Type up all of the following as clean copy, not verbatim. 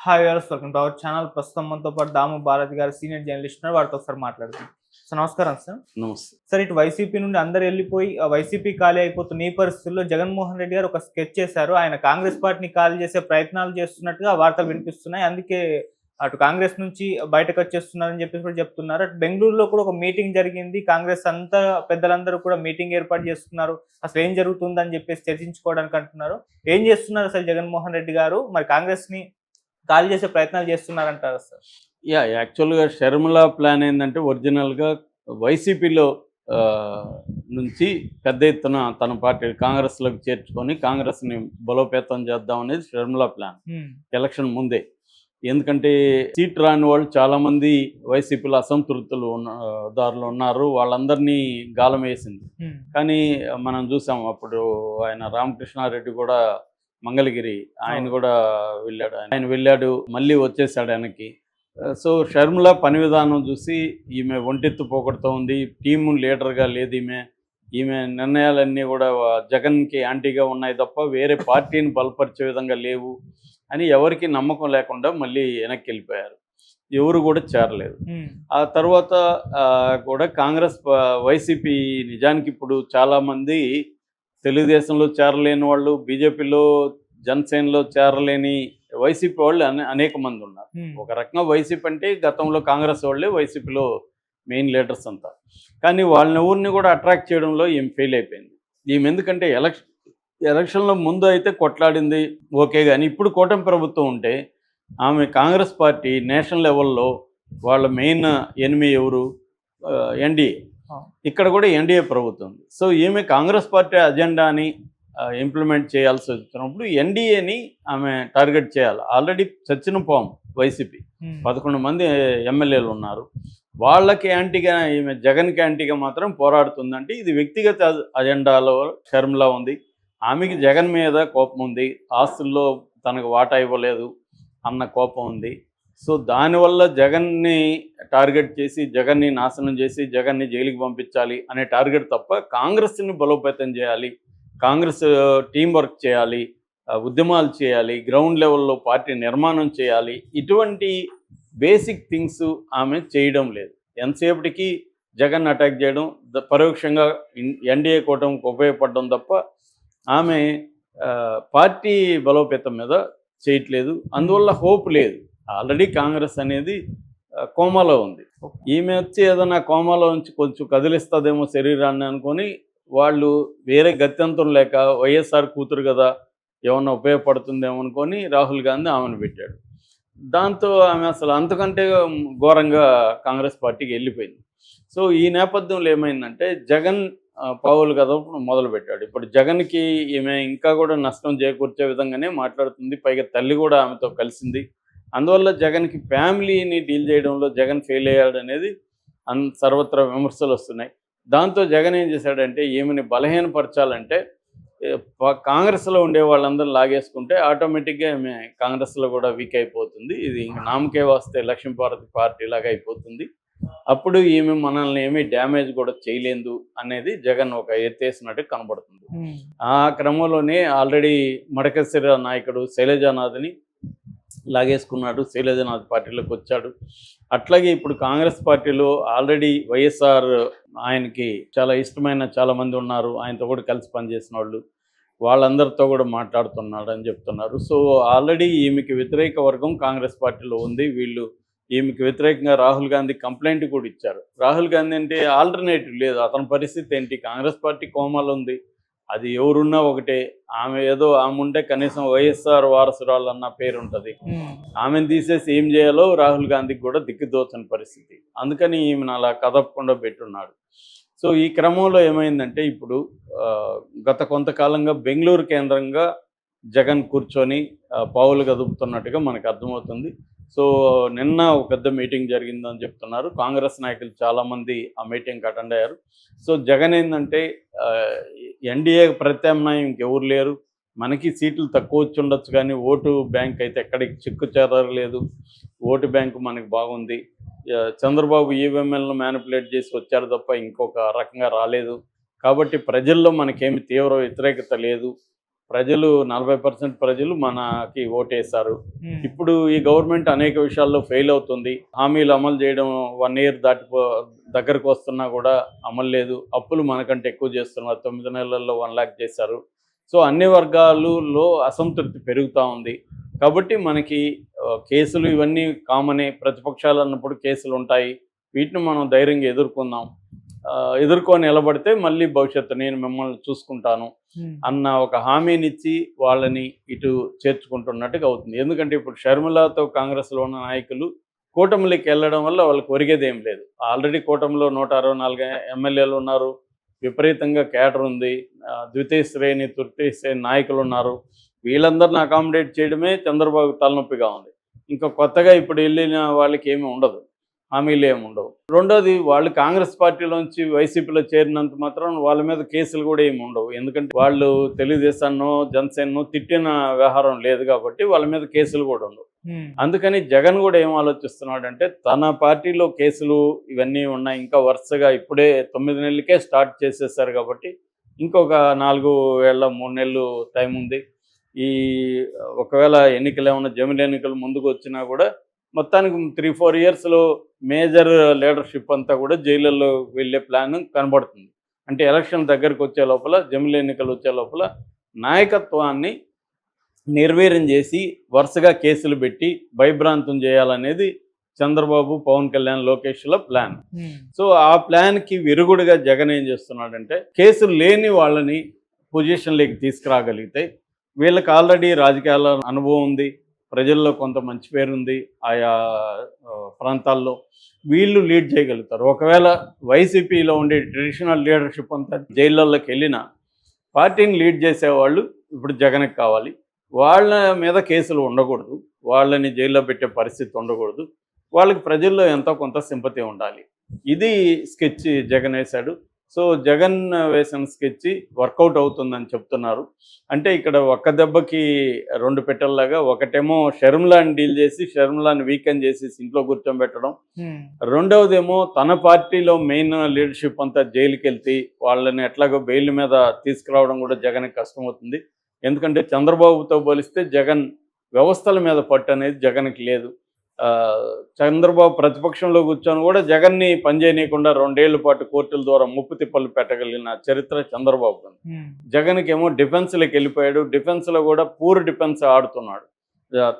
Hi viewers, welcome to our channel. ప్రస్తుతం మనతో పాటు దాము భారతి గారు సీనియర్ జర్నలిస్ట్ ఉన్నారు. వారితో ఒకసారి మాట్లాడుతున్నాం. సార్ నమస్కారం సార్. నమస్తే. సార్, ఇటు వైసీపీ నుండి అందరు వెళ్ళిపోయి వైసీపీ ఖాళీ అయిపోతున్న ఈ పరిస్థితుల్లో జగన్మోహన్ రెడ్డి గారు ఒక స్కెచ్ చేశారు. ఆయన కాంగ్రెస్ పార్టీని ఖాళీ చేసే ప్రయత్నాలు చేస్తున్నట్టుగా వార్తలు వినిపిస్తున్నాయి. అందుకే అటు కాంగ్రెస్ నుంచి బయటకు వచ్చేస్తున్నారని చెప్పేసి కూడా చెప్తున్నారు. అటు బెంగళూరులో కూడా ఒక మీటింగ్ జరిగింది. కాంగ్రెస్ అంతా పెద్దలందరూ కూడా మీటింగ్ ఏర్పాటు చేస్తున్నారు. అసలు ఏం జరుగుతుందని చెప్పేసి చర్చించుకోవడానికి అంటున్నారు. ఏం చేస్తున్నారు అసలు జగన్మోహన్ రెడ్డి గారు? మరి కాంగ్రెస్ ని ఖాళీ చేసే ప్రయత్నాలు చేస్తున్నారంటారా సార్? యాక్చువల్గా షర్మిల ప్లాన్ ఏంటంటే ఒరిజినల్గా వైసీపీలో నుంచి పెద్ద ఎత్తున తన పార్టీ కాంగ్రెస్లోకి చేర్చుకొని కాంగ్రెస్ని బలోపేతం చేద్దాం అనేది షర్మిల ప్లాన్ ఎలక్షన్ ముందే. ఎందుకంటే సీట్ రాని వాళ్ళు చాలామంది వైసీపీలో అసంతృప్తులు దారులు ఉన్నారు. వాళ్ళందరినీ గాలం వేసింది. కానీ మనం చూసాం అప్పుడు ఆయన రామకృష్ణారెడ్డి కూడా మంగళగిరి ఆయన కూడా వెళ్ళాడు మళ్ళీ వచ్చేసాడు వెనక్కి. సో షర్మిల పని విధానం చూసి ఈమె ఒంటెత్తు పోగొడుతూ ఉంది. టీము లీడర్గా లేదు. ఈమె నిర్ణయాలన్నీ కూడా జగన్కి యాంటీగా ఉన్నాయి తప్ప వేరే పార్టీని బలపరిచే విధంగా లేవు అని ఎవరికి నమ్మకం లేకుండా మళ్ళీ వెనక్కి వెళ్ళిపోయారు. ఎవరు కూడా చేరలేదు. ఆ తర్వాత కూడా కాంగ్రెస్ వైసీపీ నిజానికి ఇప్పుడు చాలామంది తెలుగుదేశంలో చేరలేని వాళ్ళు, బీజేపీలో జనసేనలో చేరలేని వైసీపీ వాళ్ళు అనేక మంది ఉన్నారు. ఒక రకంగా వైసీపీ అంటే గతంలో కాంగ్రెస్ వాళ్ళే వైసీపీలో మెయిన్ లీడర్స్ అంతా. కానీ వాళ్ళని ఊరిని కూడా అట్రాక్ట్ చేయడంలో ఈమె ఫెయిల్ అయిపోయింది. ఈమె ఎందుకంటే ఎలక్షన్లో ముందు అయితే కొట్లాడింది ఓకే, కానీ ఇప్పుడు కూటమి ప్రభుత్వం ఉంటే ఆమె కాంగ్రెస్ పార్టీ నేషనల్ లెవెల్లో వాళ్ళ మెయిన్ ఎనిమి ఎవరు? ఎన్డీఏ. ఇక్కడ కూడా ఎన్డీఏ ప్రభుత్వం. సో ఈమె కాంగ్రెస్ పార్టీ అజెండాని ఇంప్లిమెంట్ చేయాల్సి వచ్చినప్పుడు ఎన్డీఏని ఆమె టార్గెట్ చేయాలి. ఆల్రెడీ చచ్చిన పాము వైసీపీ 11 మంది ఎమ్మెల్యేలు ఉన్నారు. వాళ్ళకి యాంటీగా ఈమె జగన్కి యాంటీగా మాత్రం పోరాడుతుందంటే ఇది వ్యక్తిగత అజెండాలో షర్మిల ఉంది. ఆమెకి జగన్ మీద కోపం ఉంది. ఆస్తుల్లో తనకు వాటా ఇవ్వలేదు అన్న కోపం ఉంది. సో దానివల్ల జగన్ని టార్గెట్ చేసి జగన్ని నాశనం చేసి జగన్ని జైలుకి పంపించాలి అనే టార్గెట్ తప్ప కాంగ్రెస్ని బలోపేతం చేయాలి, కాంగ్రెస్ టీం వర్క్ చేయాలి, ఉద్యమాలు చేయాలి, గ్రౌండ్ లెవెల్లో పార్టీ నిర్మాణం చేయాలి, ఇటువంటి బేసిక్ థింగ్స్ ఆమె చేయడం లేదు. ఎంతసేపటికి జగన్ అటాక్ చేయడం, పరోక్షంగా ఎన్డీఏ కూటమికి ఉపయోగపడడం తప్ప ఆమె పార్టీ బలోపేతం మీద చేయట్లేదు. అందువల్ల హోప్ లేదు. ఆల్రెడీ కాంగ్రెస్ అనేది కోమాలో ఉంది. ఈమె వచ్చి ఏదైనా కోమాలో నుంచి కొంచెం కదిలిస్తుందేమో శరీరాన్ని అనుకొని వాళ్ళు వేరే గత్యంతరం లేక వైఎస్ఆర్ కూతురు కదా ఏమన్నా ఉపయోగపడుతుందేమో అనుకొని రాహుల్ గాంధీ ఆమెను పెట్టాడు. దాంతో ఆమె అసలు అంతకంటే ఘోరంగా కాంగ్రెస్ పార్టీకి వెళ్ళిపోయింది. సో ఈ నేపథ్యంలో ఏమైందంటే జగన్ పావులు కదా మొదలుపెట్టాడు. ఇప్పుడు జగన్కి ఈమె ఇంకా కూడా నష్టం చేకూర్చే విధంగానే మాట్లాడుతుంది. పైగా తల్లి కూడా ఆమెతో కలిసింది. అందువల్ల జగన్కి ఫ్యామిలీని డీల్ చేయడంలో జగన్ ఫెయిల్ అయ్యాడు అనేది సర్వత్రా విమర్శలు వస్తున్నాయి. దాంతో జగన్ ఏం చేశాడంటే ఈమెని బలహీనపరచాలంటే కాంగ్రెస్లో ఉండే వాళ్ళందరూ లాగేసుకుంటే ఆటోమేటిక్గా ఈమె కాంగ్రెస్లో కూడా వీక్ అయిపోతుంది. ఇది ఇంక నామకే వస్తే లక్ష్మీపార్వతి పార్టీ లాగా అయిపోతుంది. అప్పుడు ఈమె మనల్ని ఏమీ డ్యామేజ్ కూడా చేయలేదు అనేది జగన్ ఒక ఎత్తేసినట్టు కనబడుతుంది. ఆ క్రమంలోనే ఆల్రెడీ మడకశిర నాయకుడు శైలజానాథ్ని లాగేసుకున్నాడు. శైలజానాథ్ పార్టీలోకి వచ్చాడు. అట్లాగే ఇప్పుడు కాంగ్రెస్ పార్టీలో ఆల్రెడీ వైఎస్ఆర్ ఆయనకి చాలా ఇష్టమైన చాలామంది ఉన్నారు. ఆయనతో కూడా కలిసి పనిచేసిన వాళ్ళు, వాళ్ళందరితో కూడా మాట్లాడుతున్నాడు అని చెప్తున్నారు. సో ఆల్రెడీ ఈమెకి వ్యతిరేక వర్గం కాంగ్రెస్ పార్టీలో ఉంది. వీళ్ళు ఈమెకి వ్యతిరేకంగా రాహుల్ గాంధీ కంప్లైంట్ కూడా ఇచ్చారు. రాహుల్ గాంధీ అంటే ఆల్టర్నేటివ్ లేదు. అతని పరిస్థితి ఏంటి? కాంగ్రెస్ పార్టీ కోమాలో ఉంది. అది ఎవరున్నా ఒకటే. ఆమె ఉంటే కనీసం వైఎస్ఆర్ వారసురాలు అన్న పేరు ఉంటుంది. ఆమెను తీసేసి ఏం చేయాలో రాహుల్ గాంధీకి కూడా దిక్కుదోచని పరిస్థితి. అందుకని ఈమెను అలా కదపకుండా పెట్టున్నాడు. సో ఈ క్రమంలో ఏమైందంటే ఇప్పుడు గత కొంతకాలంగా బెంగళూరు కేంద్రంగా జగన్ కూర్చొని పావులు కదుపుతున్నట్టుగా మనకు అర్థమవుతుంది. సో నిన్న ఒక పెద్ద మీటింగ్ జరిగిందని చెప్తున్నారు. కాంగ్రెస్ నాయకులు చాలామంది ఆ మీటింగ్కి అటెండ్ అయ్యారు. సో జగన్ ఏంటంటే ఎన్డీఏ ప్రత్యామ్నాయం ఇంకెవరు లేరు, మనకి సీట్లు తక్కువ వచ్చి ఉండొచ్చు కానీ ఓటు బ్యాంక్ అయితే ఎక్కడికి చిక్కు చేరలేదు, ఓటు బ్యాంకు మనకి బాగుంది, చంద్రబాబు ఈవీఎంఎల్ను మ్యానిపులేట్ చేసి వచ్చారు తప్ప ఇంకొక రకంగా రాలేదు, కాబట్టి ప్రజల్లో మనకేమి తీవ్ర వ్యతిరేకత లేదు ప్రజలు 40% ప్రజలు మనకి ఓటేశారు. ఇప్పుడు ఈ గవర్నమెంట్ అనేక విషయాల్లో ఫెయిల్ అవుతుంది. హామీలు అమలు చేయడం 1 ఇయర్ దగ్గరకు వస్తున్నా కూడా అమలు లేదు. అప్పులు మనకంటే ఎక్కువ చేస్తున్నారు. 9 నెలల్లో 1 లక్ష చేశారు. సో అన్ని వర్గాలలో అసంతృప్తి పెరుగుతూ ఉంది. కాబట్టి మనకి కేసులు ఇవన్నీ కామనే. ప్రతిపక్షాలు అన్నప్పుడు కేసులు ఉంటాయి. వీటిని మనం ధైర్యంగా ఎదుర్కొందాం. ఎదుర్కొని నిలబడితే మళ్ళీ భవిష్యత్తు నేను మిమ్మల్ని చూసుకుంటాను అన్న ఒక హామీనిచ్చి వాళ్ళని ఇటు చేర్చుకుంటున్నట్టుగా అవుతుంది. ఎందుకంటే ఇప్పుడు షర్మిలతో కాంగ్రెస్లో ఉన్న నాయకులు కూటమిలోకి వెళ్ళడం వల్ల వాళ్ళకి ఒరిగేది ఏం లేదు. ఆల్రెడీ కూటమిలో 164 ఎమ్మెల్యేలు ఉన్నారు. విపరీతంగా కేడర్ ఉంది. ద్వితీయ శ్రేణి తృతీయ శ్రేణి నాయకులు ఉన్నారు. వీళ్ళందరిని అకామిడేట్ చేయడమే చంద్రబాబు తలనొప్పిగా ఉంది. ఇంకా కొత్తగా ఇప్పుడు వెళ్ళిన వాళ్ళకి ఏమీ ఉండదు, హామీలు ఏమి ఉండవు. రెండోది, వాళ్ళు కాంగ్రెస్ పార్టీలోంచి వైసీపీలో చేరినంత మాత్రం వాళ్ళ మీద కేసులు కూడా ఏమి ఉండవు. ఎందుకంటే వాళ్ళు తెలుగుదేశాన్నో జనసేనో తిట్టిన వ్యవహారం లేదు కాబట్టి వాళ్ళ మీద కేసులు కూడా ఉండవు. అందుకని జగన్ కూడా ఏం ఆలోచిస్తున్నాడంటే, తన పార్టీలో కేసులు ఇవన్నీ ఉన్నాయి, ఇంకా వరుసగా ఇప్పుడే 9 నెలలకే స్టార్ట్ చేసేసారు కాబట్టి ఇంకొక 4 ఏళ్ళ 3 నెలలు టైం ఉంది. ఈ ఒకవేళ ఎన్నికలు ఏమన్నా జమిలి ఎన్నికలు ముందుకు వచ్చినా కూడా మొత్తానికి 3-4 ఇయర్స్లో మేజర్ లీడర్షిప్ అంతా కూడా జైళ్ళల్లో వెళ్ళే ప్లాన్ కనబడుతుంది. అంటే ఎలక్షన్ దగ్గరకు వచ్చే లోపల, జమిలి ఎన్నికలు వచ్చే లోపల నాయకత్వాన్ని నిర్వీర్యం చేసి వరుసగా కేసులు పెట్టి భయభ్రాంతం చేయాలనేది చంద్రబాబు, పవన్ కళ్యాణ్, లోకేష్ల ప్లాన్. సో ఆ ప్లాన్కి విరుగుడుగా జగన్ ఏం చేస్తున్నాడంటే, కేసులు లేని వాళ్ళని పొజిషన్లోకి తీసుకురాగలిగితే, వీళ్ళకి ఆల్రెడీ రాజకీయాల అనుభవం ఉంది, ప్రజల్లో కొంత మంచి పేరుంది, ఆయా ప్రాంతాల్లో వీళ్ళు లీడ్ చేయగలుగుతారు. ఒకవేళ వైసీపీలో ఉండే ట్రెడిషనల్ లీడర్షిప్ అంతా జైళ్ళల్లోకి వెళ్ళినా పార్టీని లీడ్ చేసేవాళ్ళు ఇప్పుడు జగన్కి కావాలి. వాళ్ళ మీద కేసులు ఉండకూడదు, వాళ్ళని జైల్లో పెట్టే పరిస్థితి ఉండకూడదు, వాళ్ళకి ప్రజల్లో ఎంతో కొంత సింపతి ఉండాలి. ఇది స్కెచ్ జగన్ వేశాడు. సో జగన్ వేసిన స్కెచ్ వర్కౌట్ అవుతుందని చెప్తున్నారు. అంటే ఇక్కడ ఒక్క దెబ్బకి 2 పెట్టెల్లాగా, ఒకటేమో షర్మిలాని డీల్ చేసి షర్మిలాని వీకెండ్ చేసి ఇంట్లో కూర్చోబెట్టడం, రెండవదేమో తన పార్టీలో మెయిన్ లీడర్షిప్ అంతా జైలుకి వెళ్తే వాళ్ళని ఎట్లాగో బెయిల్ మీద తీసుకురావడం కూడా జగన్కి కష్టమవుతుంది. ఎందుకంటే చంద్రబాబుతో పోలిస్తే జగన్ వ్యవస్థల మీద పట్టు అనేది జగన్కి లేదు. చంద్రబాబు ప్రతిపక్షంలో కూర్చొని కూడా జగన్ని పనిచేయనీయకుండా 2 ఏళ్ల పాటు కోర్టుల ద్వారా ముప్పు తిప్పలు పెట్టగలిగిన చరిత్ర చంద్రబాబు. జగన్కి ఏమో డిఫెన్స్లోకి వెళ్ళిపోయాడు. డిఫెన్స్లో కూడా పూర్ డిఫెన్స్ ఆడుతున్నాడు.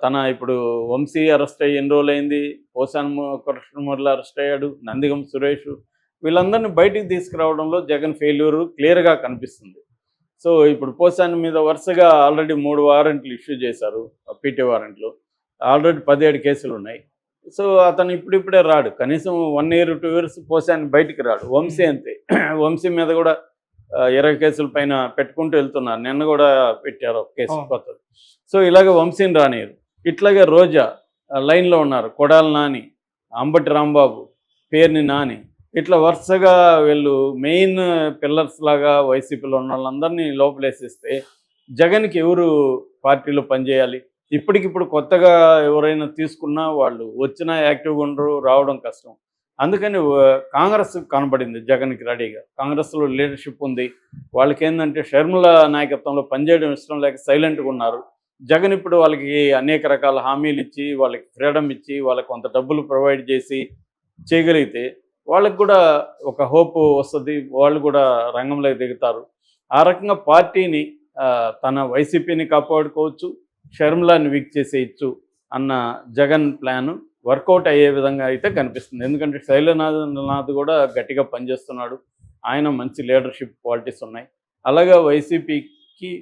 తన ఇప్పుడు వంశీ అరెస్ట్ అయ్యి ఎన్ని రోజులైంది, పోసాని కృష్ణమురళి అరెస్ట్ అయ్యాడు, నందిగం సురేష్, వీళ్ళందరినీ బయటికి తీసుకురావడంలో జగన్ ఫెయిల్యూర్ క్లియర్గా కనిపిస్తుంది. సో ఇప్పుడు పోసాని మీద వరుసగా ఆల్రెడీ 3 వారెంట్లు ఇష్యూ చేశారు, పీటీ వారెంట్లు. ఆల్రెడీ 17 కేసులు ఉన్నాయి. సో అతను ఇప్పుడిప్పుడే రాడు, కనీసం 1 ఇయర్ 2 ఇయర్స్ పోసాని బయటికి రాడు. వంశీ అంతే, వంశీ మీద కూడా 20 కేసుల పైన పెట్టుకుంటూ వెళ్తున్నారు. నిన్న కూడా పెట్టారు ఒక కేసు కొత్తది. సో ఇలాగ వంశీని రానియరు. ఇట్లాగే రోజా లైన్లో ఉన్నారు, కొడాలి నాని, అంబటి రాంబాబు, పేర్ని నాని, ఇట్లా వరుసగా వీళ్ళు మెయిన్ పిల్లర్స్ లాగా వైసీపీలో ఉన్న వాళ్ళందరినీ లోపలేసేస్తే జగన్కి ఎవరు పార్టీలో పనిచేయాలి? ఇప్పటికిప్పుడు కొత్తగా ఎవరైనా తీసుకున్నా వాళ్ళు వచ్చినా యాక్టివ్గా ఉండరు, రావడం కష్టం. అందుకని కాంగ్రెస్ కనబడింది జగన్కి రెడీగా. కాంగ్రెస్లో లీడర్షిప్ ఉంది. వాళ్ళకి ఏంటంటే షర్మిల నాయకత్వంలో పనిచేయడం ఇష్టం లేక సైలెంట్గా ఉన్నారు. జగన్ ఇప్పుడు వాళ్ళకి అనేక రకాల హామీలు ఇచ్చి, వాళ్ళకి ఫ్రీడమ్ ఇచ్చి, వాళ్ళకి కొంత డబ్బులు ప్రొవైడ్ చేసి చేయగలిగితే వాళ్ళకి కూడా ఒక హోప్ వస్తుంది, వాళ్ళు కూడా రంగంలోకి దిగుతారు. ఆ రకంగా పార్టీని తన వైసీపీని కాపాడుకోవచ్చు, షర్మిలాని వీక్ చేసేయచ్చు అన్న జగన్ ప్లాను వర్కౌట్ అయ్యే విధంగా అయితే కనిపిస్తుంది. ఎందుకంటే శైలనాథ్ కూడా గట్టిగా పనిచేస్తున్నాడు, ఆయన మంచి లీడర్షిప్ క్వాలిటీస్ ఉన్నాయి. అలాగే వైసీపీకి